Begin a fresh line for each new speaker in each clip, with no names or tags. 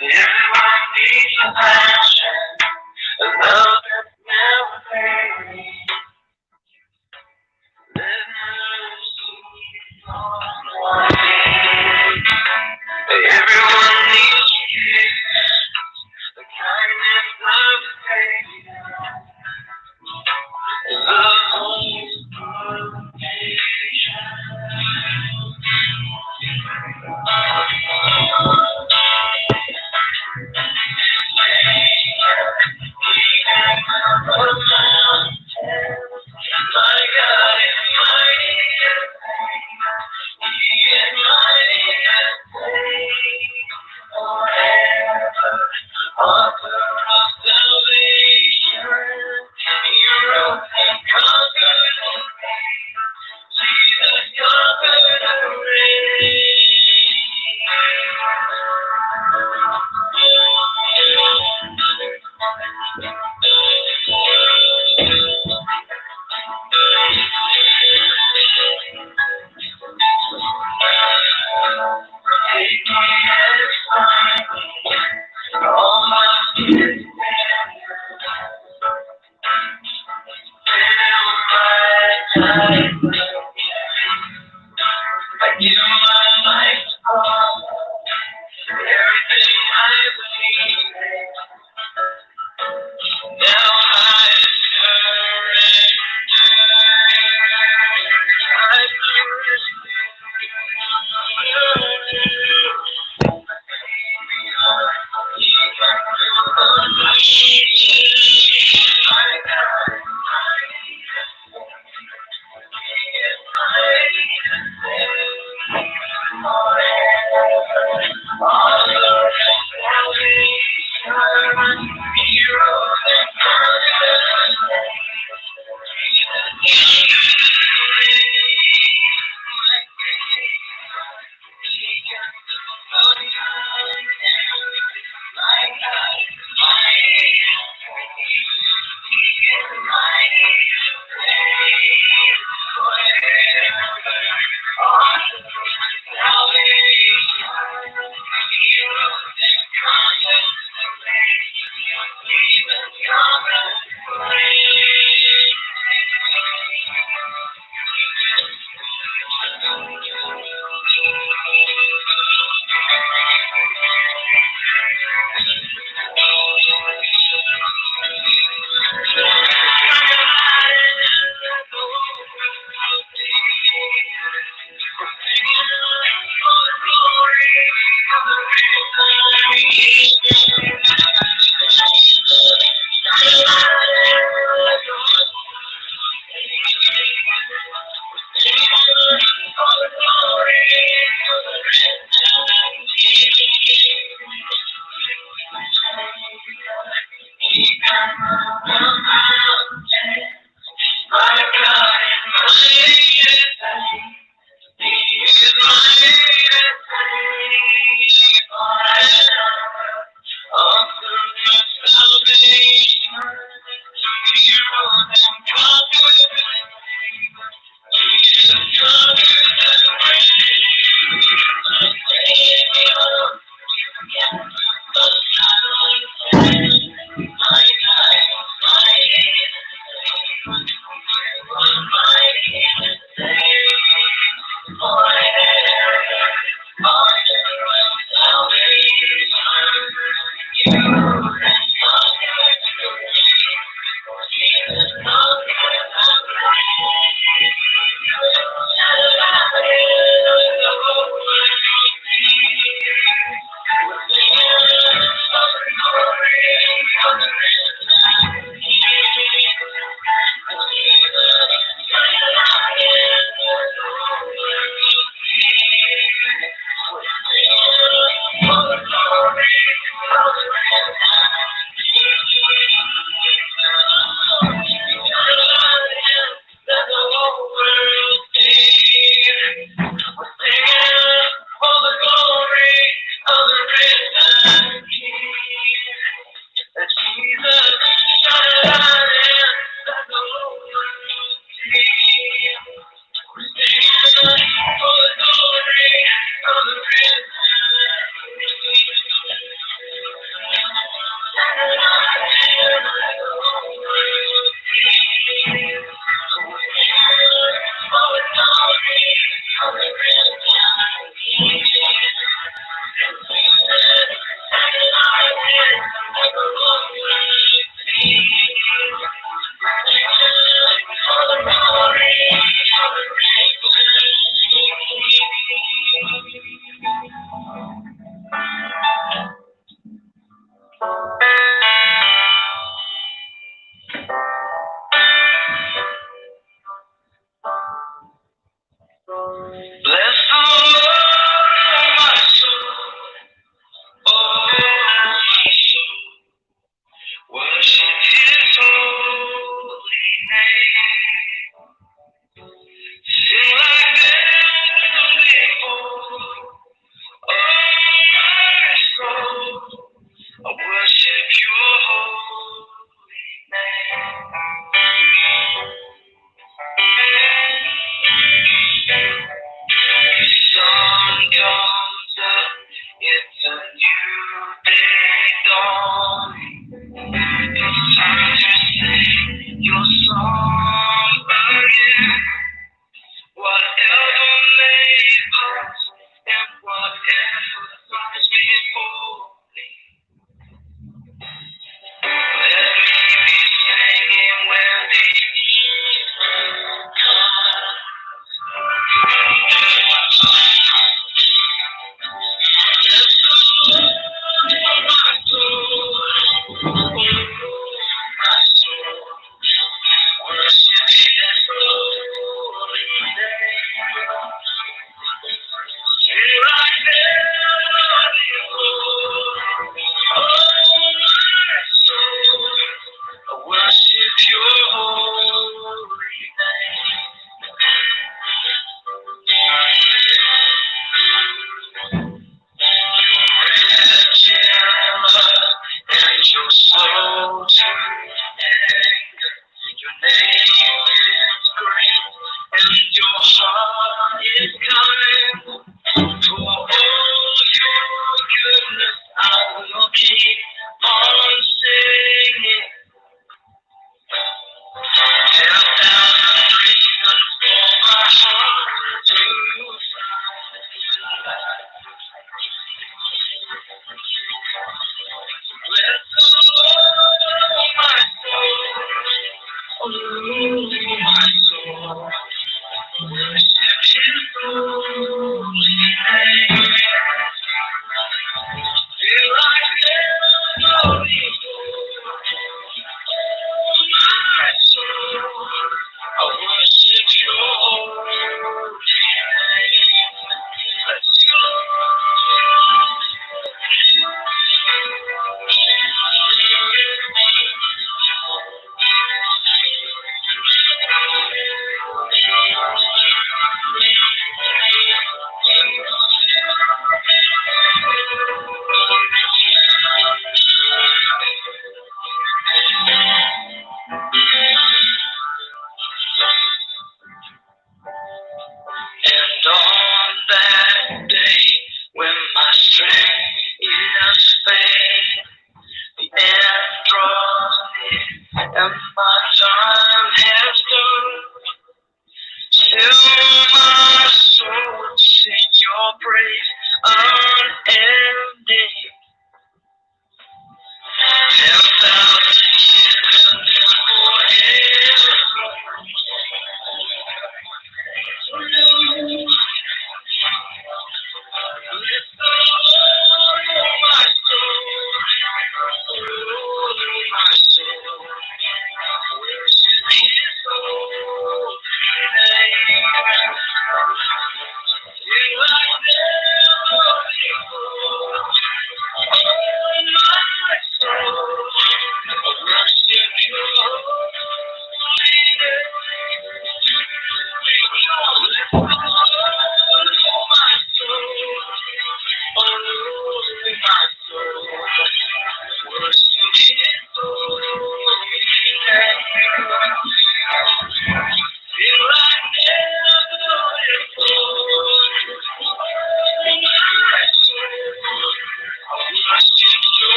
Everyone needs a passion, a love that's never fading. Let mercy fall on me. Everyone needs forgiveness, the kindness of the Savior. Love is my God is mighty and He is mighty and forever. Author of salvation, He rose and conquered the grave. Jesus conquered the grave. Take me and find me, all my sins fill my time. I give my life to God, everything I believe in. Now I surrender. I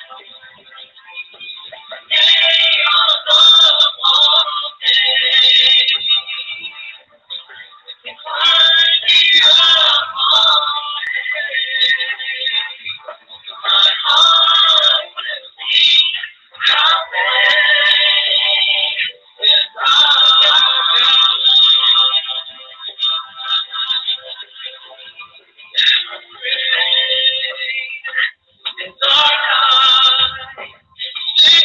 Sing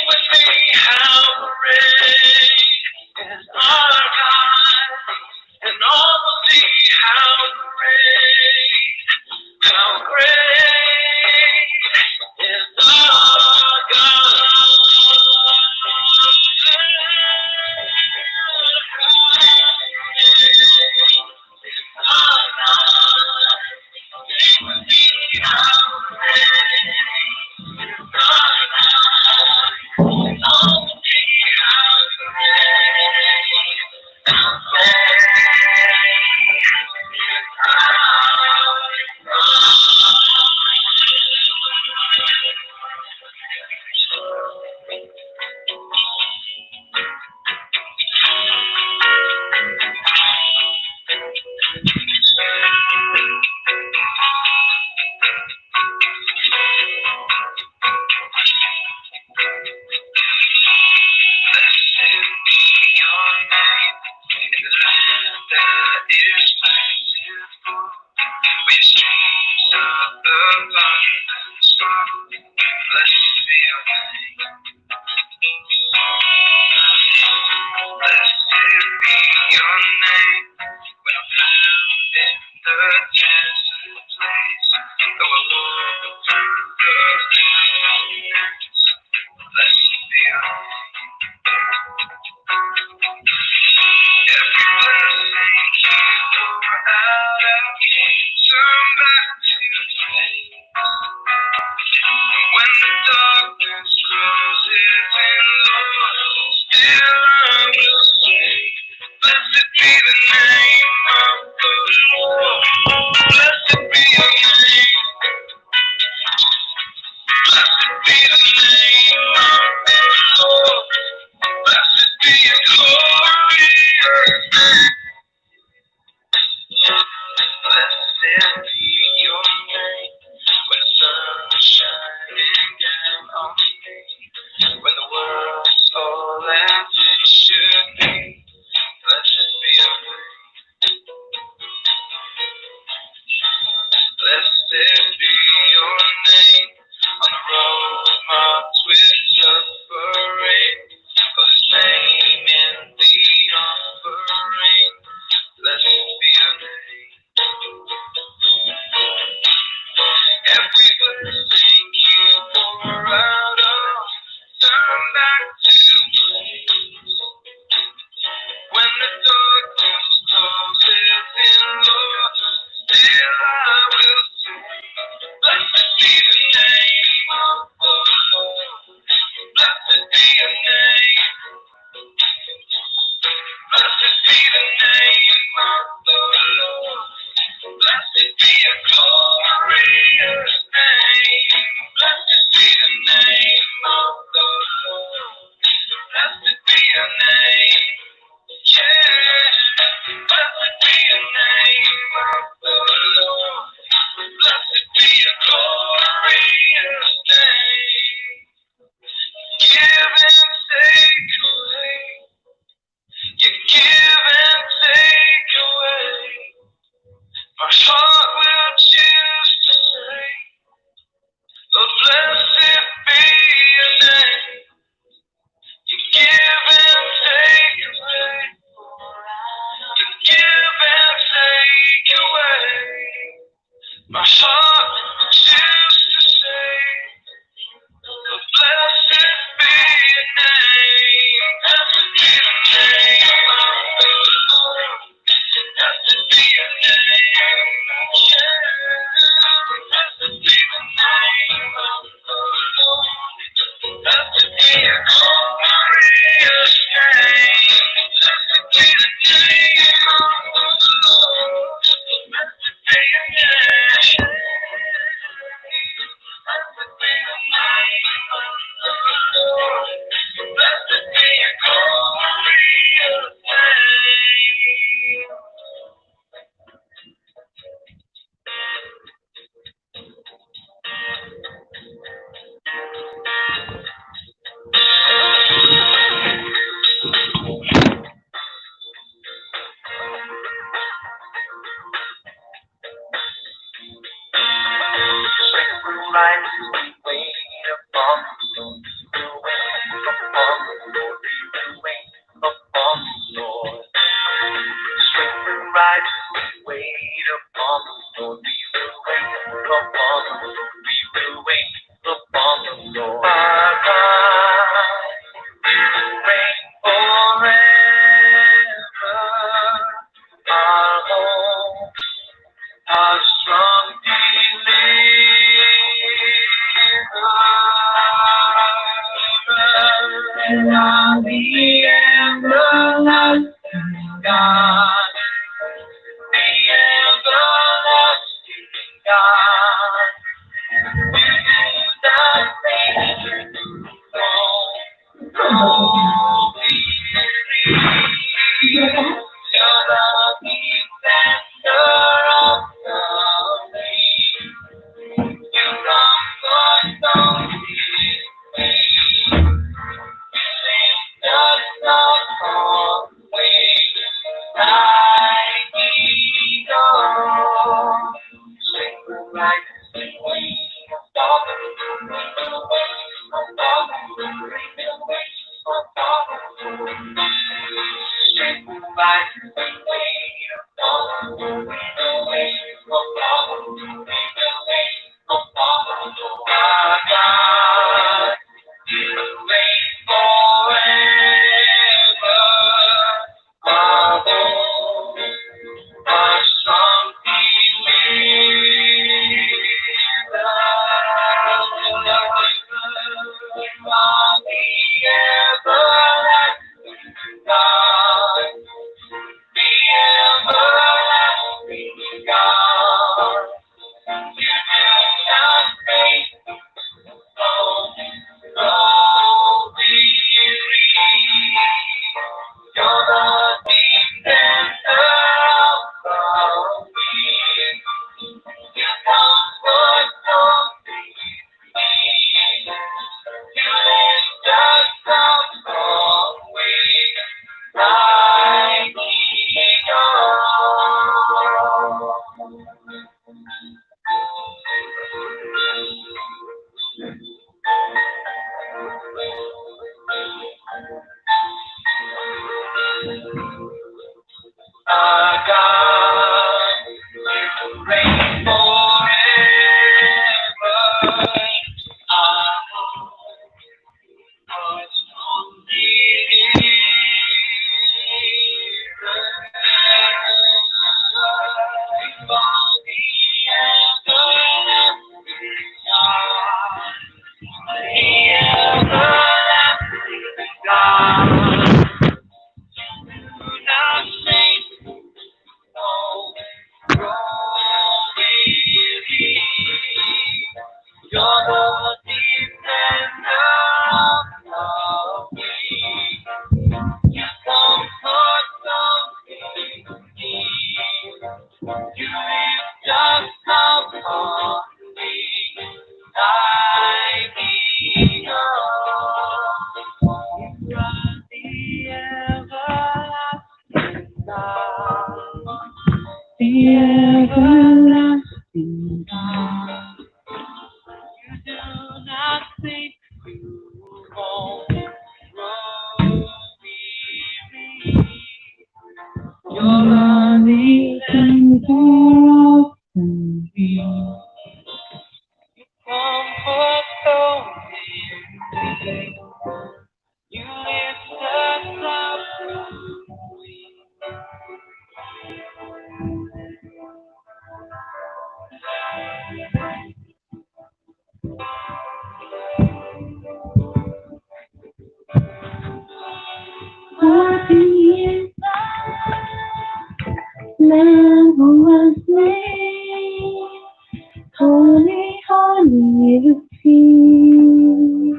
with me, how great is our God, and all will see how great is our and are the everlasting God. The everlasting God. That faith won't be you're the defender of the faith. You comfort those in pain. Just not always like eagles. Sing like the wings of dogs, bring the wings of dogs, bring the wings of dogs. Sing like the wings of dogs, bring the wings of dogs, bring the wings of dogs. Our God, you reign forever. Above our strong deliverer. You are the everlasting God. The everlasting God. You do not fade. You're the defender of the weak. You comfort those in need. You lift us up always like our God, you reign forever. Our hope, our strong deliverer. You are the everlasting God. The everlasting God. Do not fade. No, you're the defender of the weak. You comfort those in need. You lift us up on wings like eagles. You are the everlasting God. The everlasting God. You do not think you won't grow weary. You're the defender of the weak. You comfort those in need. You lift us up from wings. Worthy is the Lamb who was slain. Holy, holy is He.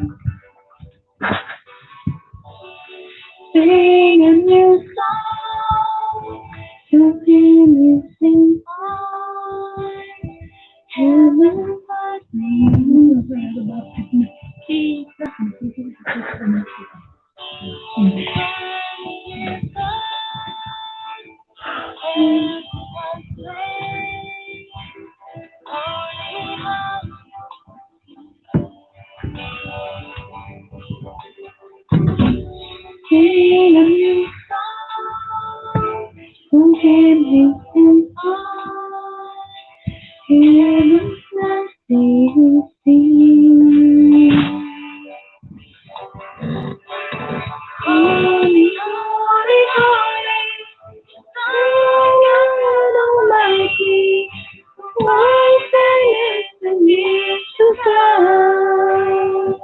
Sing a new song to Him who sings on. Heaven was made. Sing a new song to Him who sings on. Heaven was made who sings. Holy, holy, holy, God Almighty, one saith and years to come.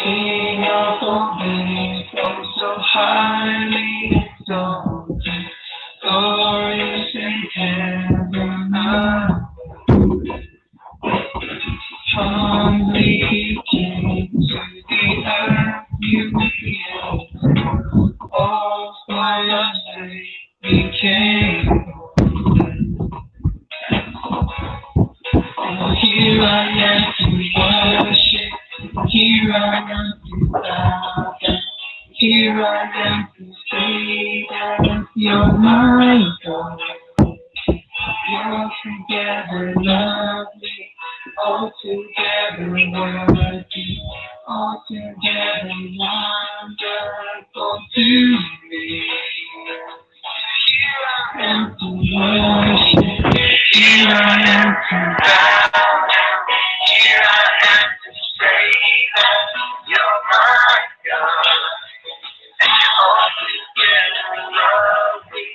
King of all things, oh so highly exalted, glorious in heaven above. Humbly he came to the earth you created, all for your sake became. Oh, here I am to worship, here I am to bow down, here I am to say that you're my God. You're together lovely, altogether worthy, altogether wonderful to me. Here I am to worship, here I am to bow down, here I am to say that you're my God. And you're altogether lovely,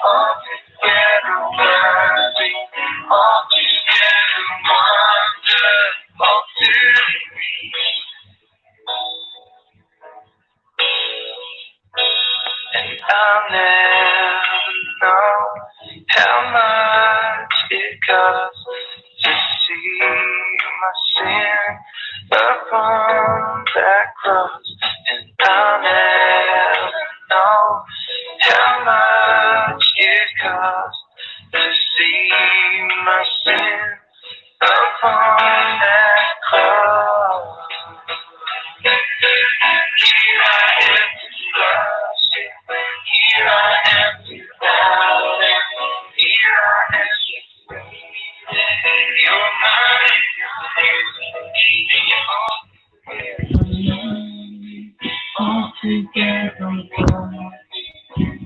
altogether worthy, altogether wonderful to me. And I'll never know how much it costs to see my sin upon that cross. And I'll never know how much it costs to see my sin upon that cross. Here I am to worship, here I am to bow down, here I am to say, you're mine, all together one,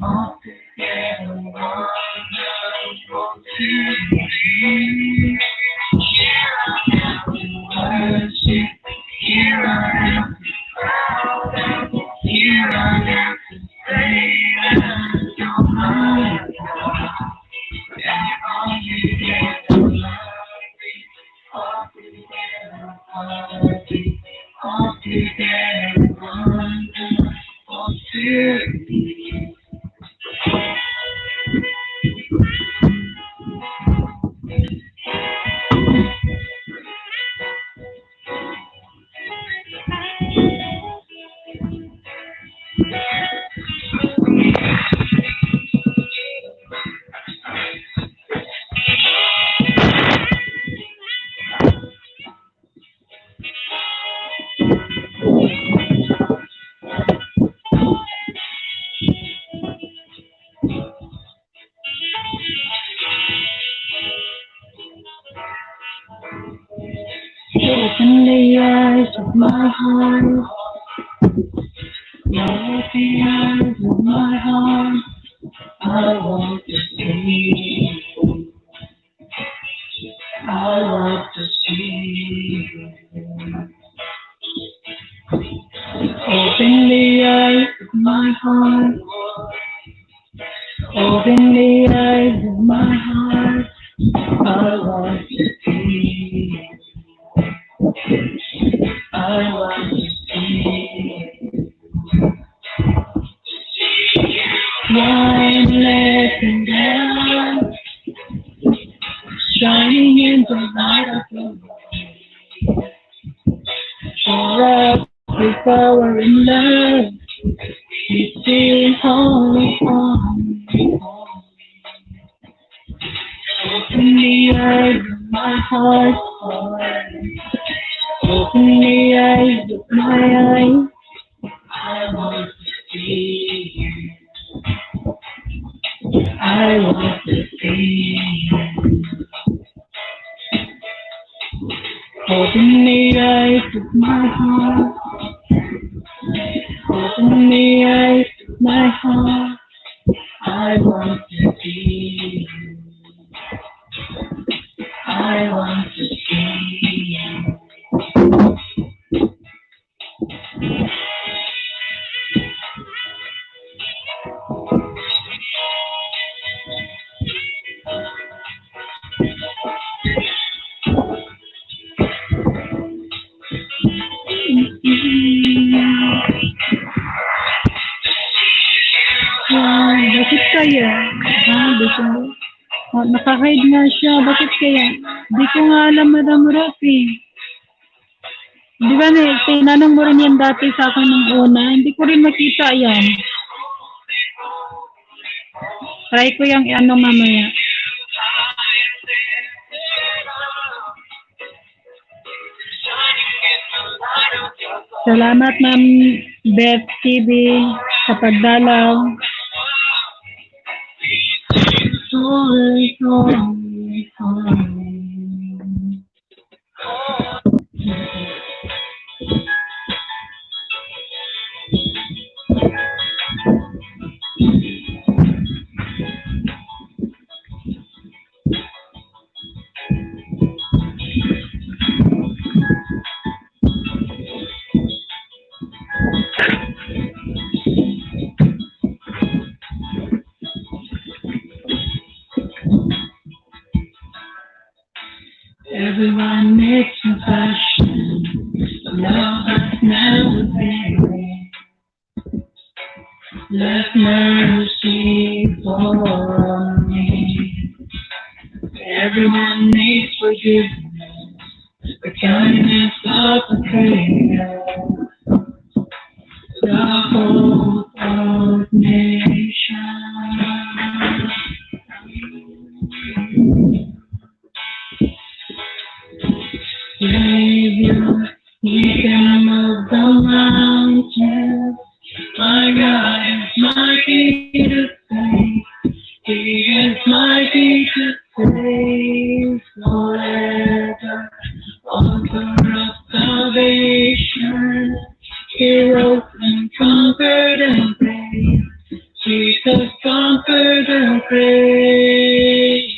all together wonderful to me. Here I am to worship, here I am to bow down, here I am to say that you're my God. And all together lovely, all together worthy, all together wonderful to me. Open the eyes of my heart, open the eyes of my heart, I want to see you, I want to see you. Open the eyes of my heart, open the eyes of my heart, I want to see you, I want to see you. Timeless and down, shining in the light of the world. For us, with power and love, we sing holy, holy, holy. Open the eyes of my heart, Lord. Open the eyes of my eyes, I want to see you. I want to see you. Open the eyes of my heart, open the eyes of my heart, I want to see you. I want to see you.
kaya? Di ko. Nakahide nga siya. Bakit kaya? Di ko nga alam, Madam Rafi. Di ba, tinanong mo rin yan dati sa akin ng una. Hindi ko rin makita yan. Try ko yung mamaya. Salamat, Ma'am Beth TV, sa pagdalaw. Everyone makes a passion. Love has never been. Let mercy for me. Everyone needs forgiveness. The kindness of the Creator. The hope of nations. Savior, He can move the mountains. My God is mighty to save. He is mighty to save forever. Author of salvation, He rose and conquered and prayed. Jesus conquered and prayed.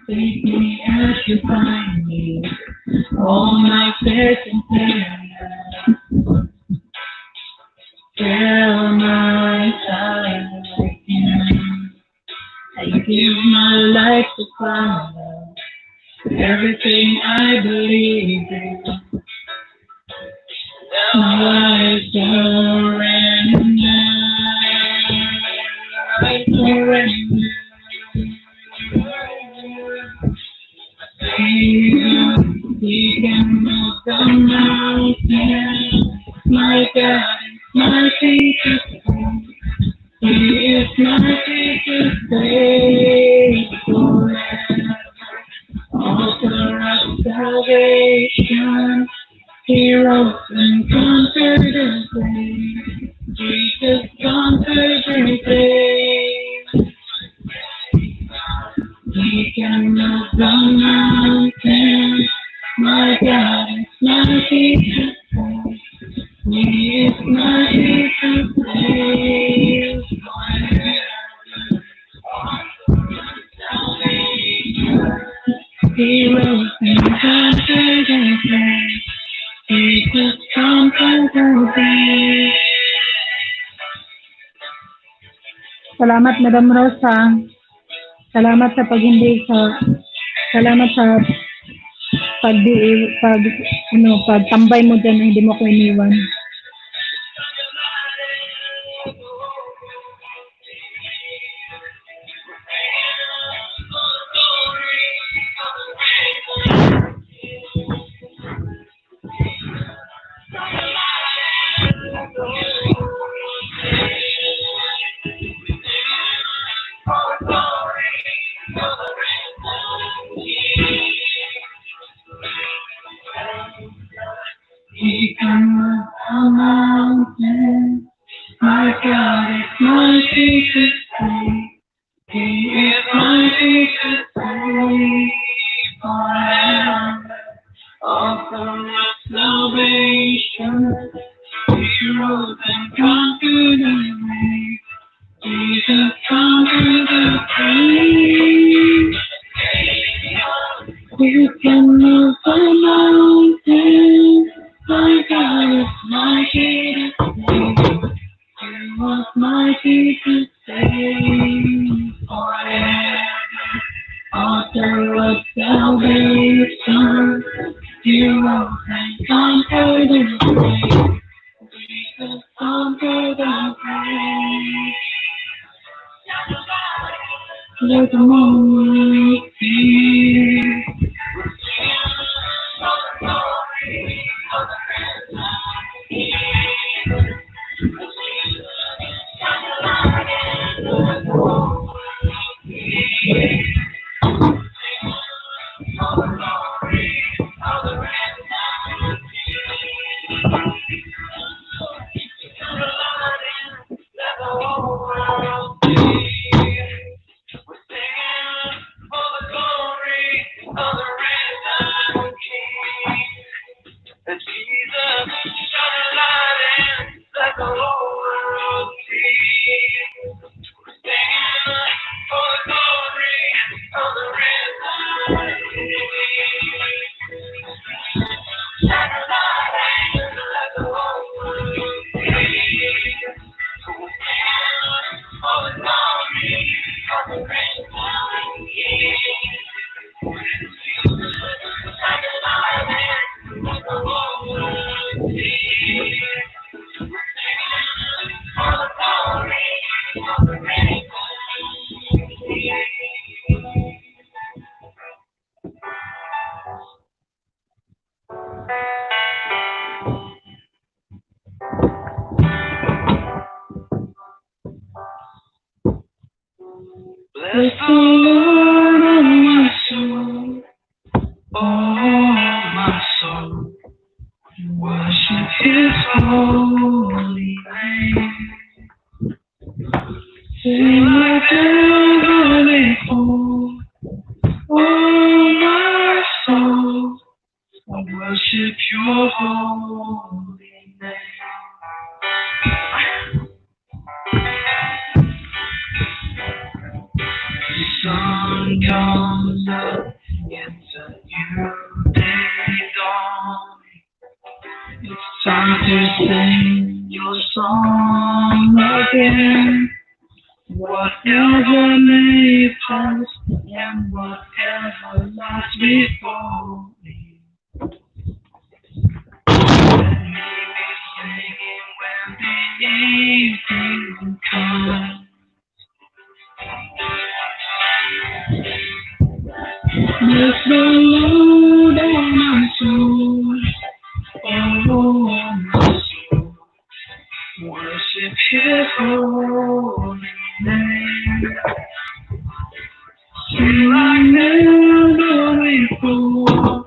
Take me as you find me, all my fears and fears. Tell my time again. I give my life to follow everything I believe in. Now I surrender. I surrender. He can move the mountains. My God is mighty to save. He is mighty to save forever. Author of salvation, He rose and conquered the grave. Jesus conquered the grave. He can move the mountains. My God is mighty to save. He is mighty to save forever. He rose and conquered the grave. Jesus conquered the grave. Salamat, Madam Rosa. Salamat sa salamat sa pagtambay mo dyan, hindi mo ko iniwan. He can move the mountains. My God is mighty to save. He is mighty to save forever. Author of salvation, He rose and conquered the grave. Jesus conquered the grave. He can move the mountains. My God is mighty to save. He was mighty to save forever.
Bless the Lord, oh my soul, oh my soul, worship His holy name. Sing like never before, oh my soul, I worship Your holy name. The sun comes up, it's a new day dawning. It's time to sing Your song again. Whatever may pass and whatever lies before me, let me be singing when the evening comes. Bless the Lord, oh my soul, oh my soul, worship His holy name. Sing like never before,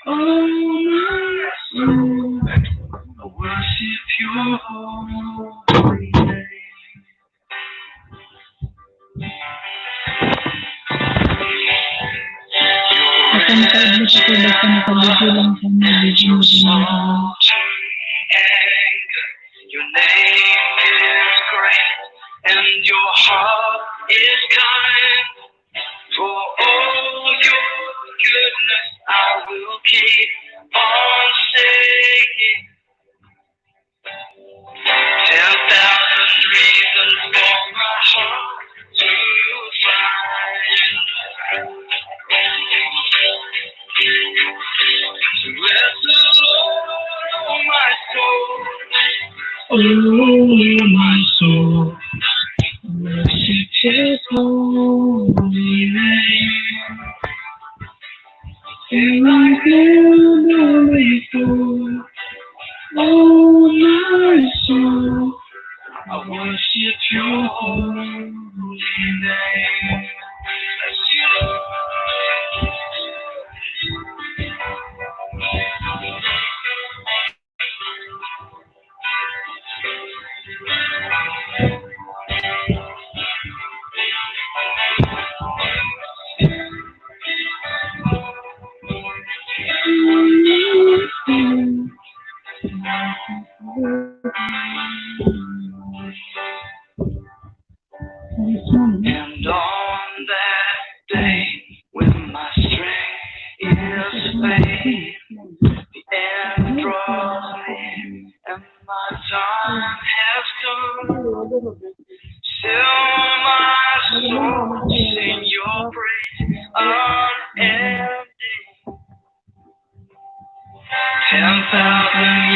oh my soul, I worship Your holy name. Your name is great and Your heart is kind. For all Your goodness I will keep on singing. 10,000 reasons for my heart to find. Bless the Lord, oh my soul, oh my soul, worship His holy name. Sing like never before, oh my soul, I worship Your holy name. Bless You, Lord. And on that day, when my strength is failing, the end draws near, and my time has come. Still my soul sing Your praise unending. 10,000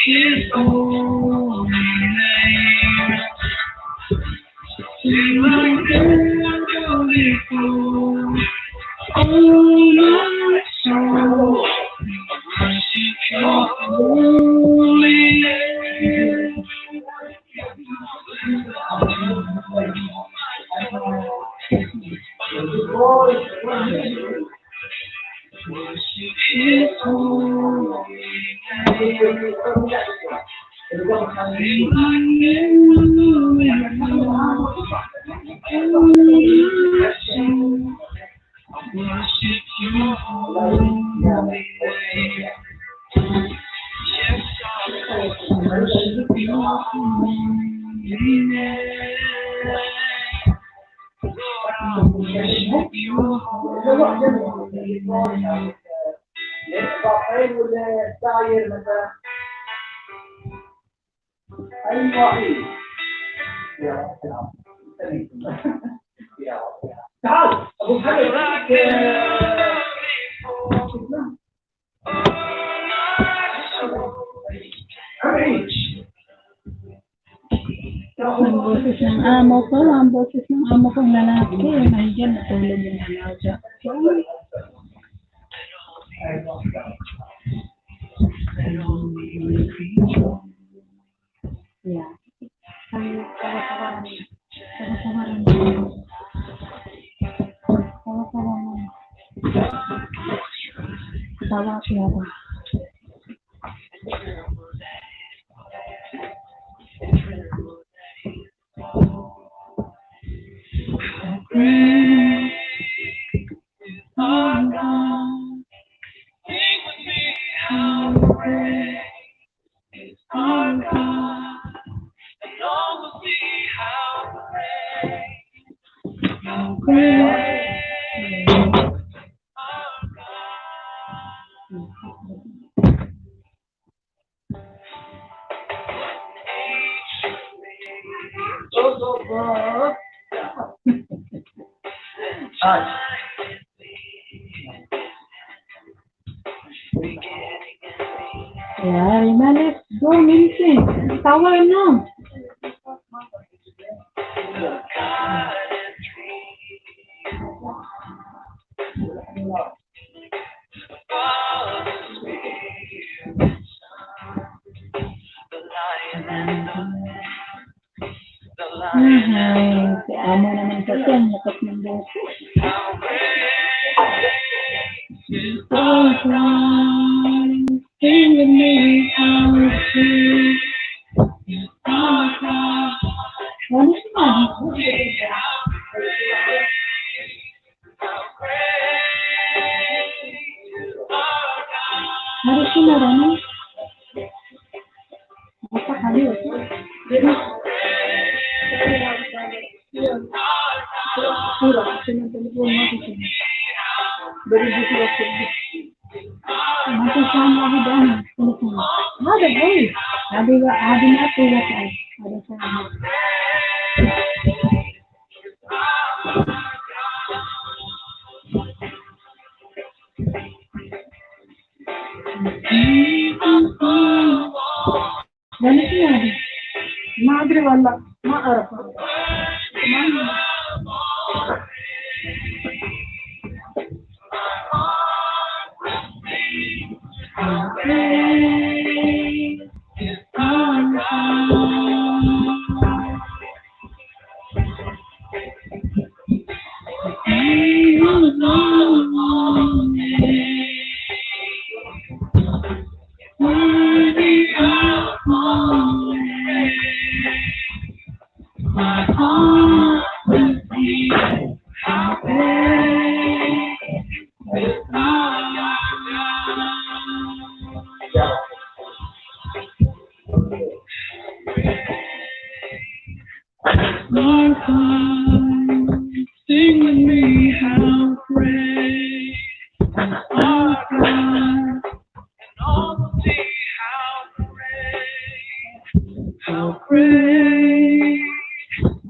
His holy name. Sing like never before. Oh, my soul, worship your holy name. Worship His holy name. Sing like never before. Oh, my soul, worship your holy name. Yes, I worship your holy name. Lord, I worship your holy name. Like never before.
Ang boses ng amo ko, ang boses ng amo kong lalaki. Nandiyan, natulog yung alaga. Yeah. Tawa siya ako.
Our God, sing with me how great is our God, and all will see how great our
Yeah, Rima, let's go, Mincy. Tawa na. Si amo naman kasi ang lakas ng boses. Sing with me how sweet is our God. Ano siya? Ano siya na rin? Basta kami ito. Masasama ako doon. Ada boy. Ada na pula ka. Ada sama. Ganito yan. Madre wala. Maarap. Sing with me how great our God, and all will see how great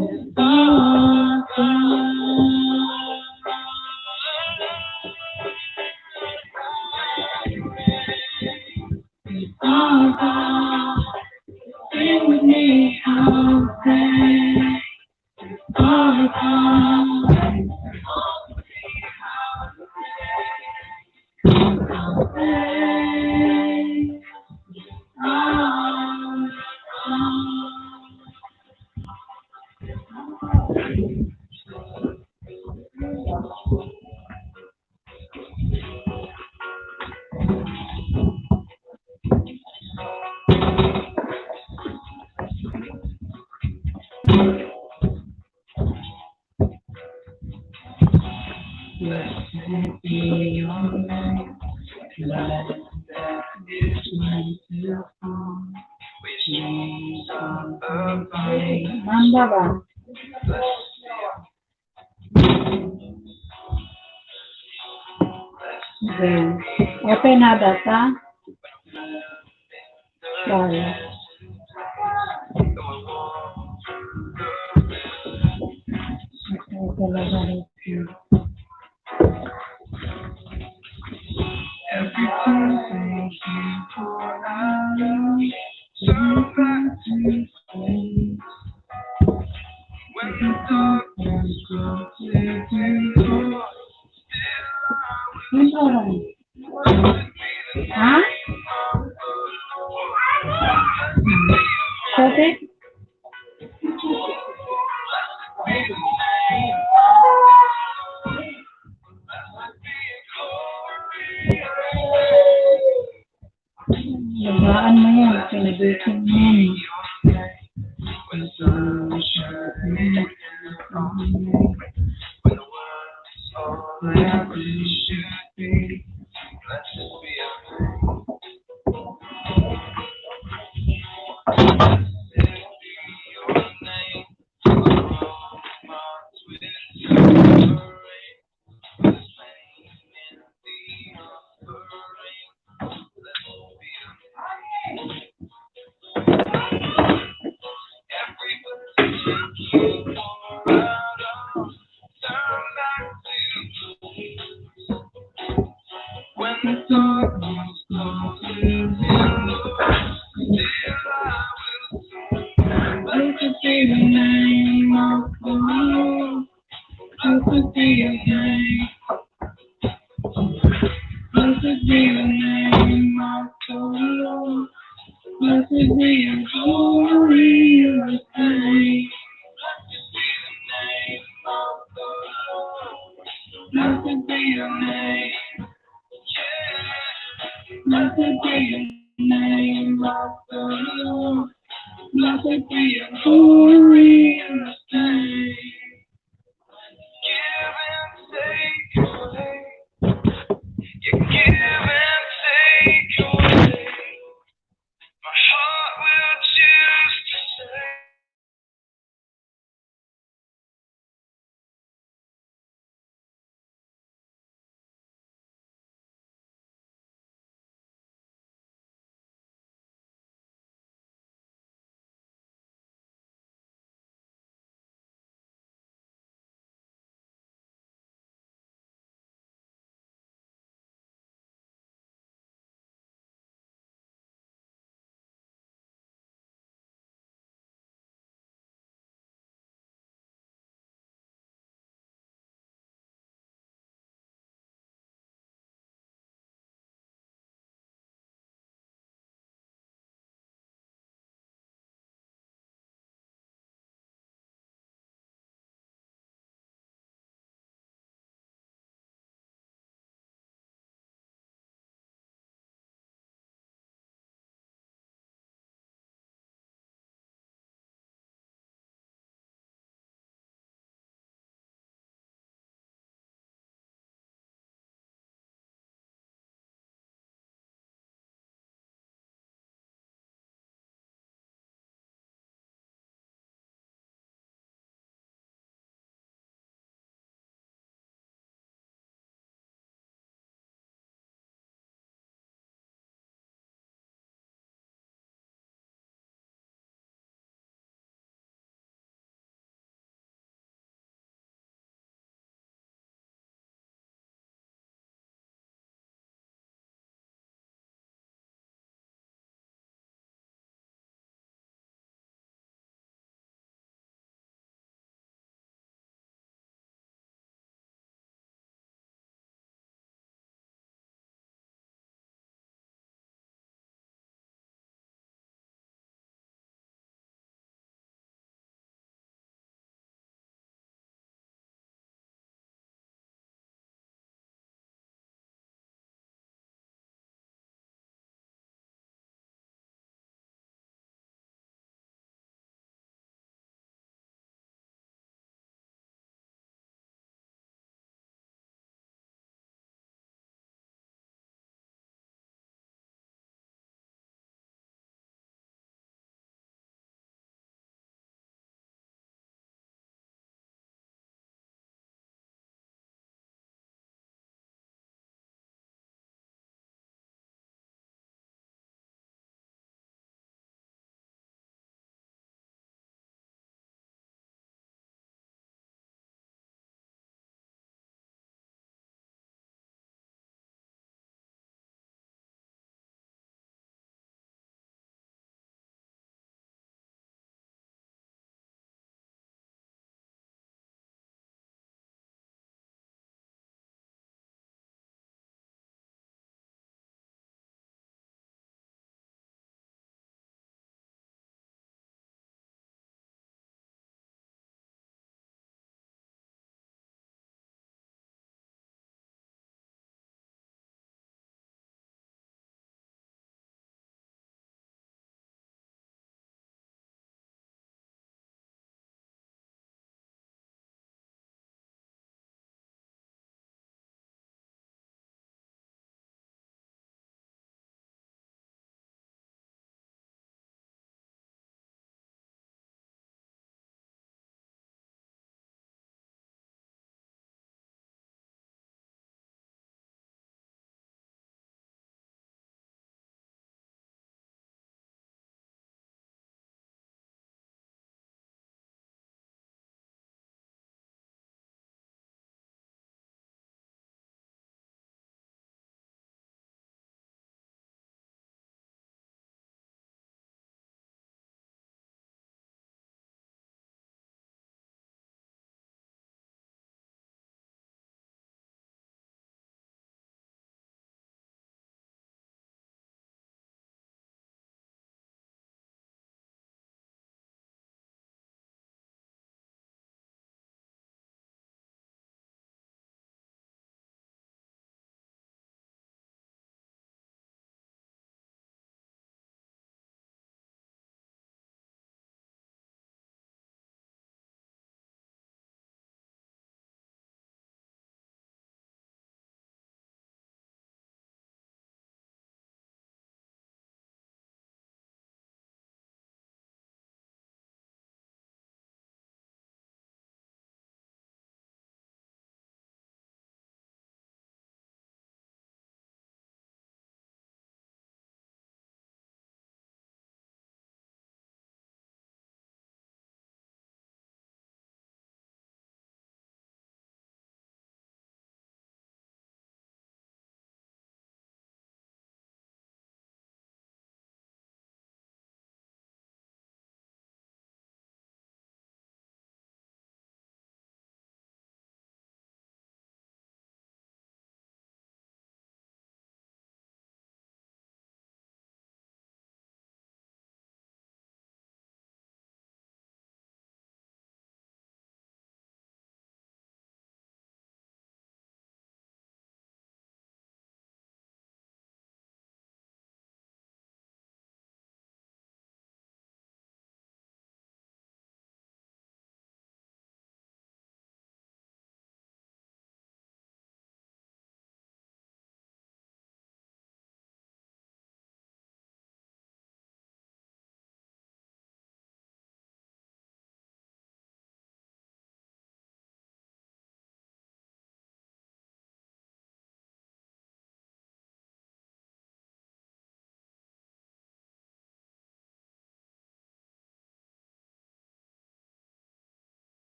is our God. Our God. Manda ba? Okay. Open na data. Sorry. Okay, talaga rin. Ano oras? Ha? Kote? Lagaan mo yan. Pinabitin mo yan. Blessed be your holy name.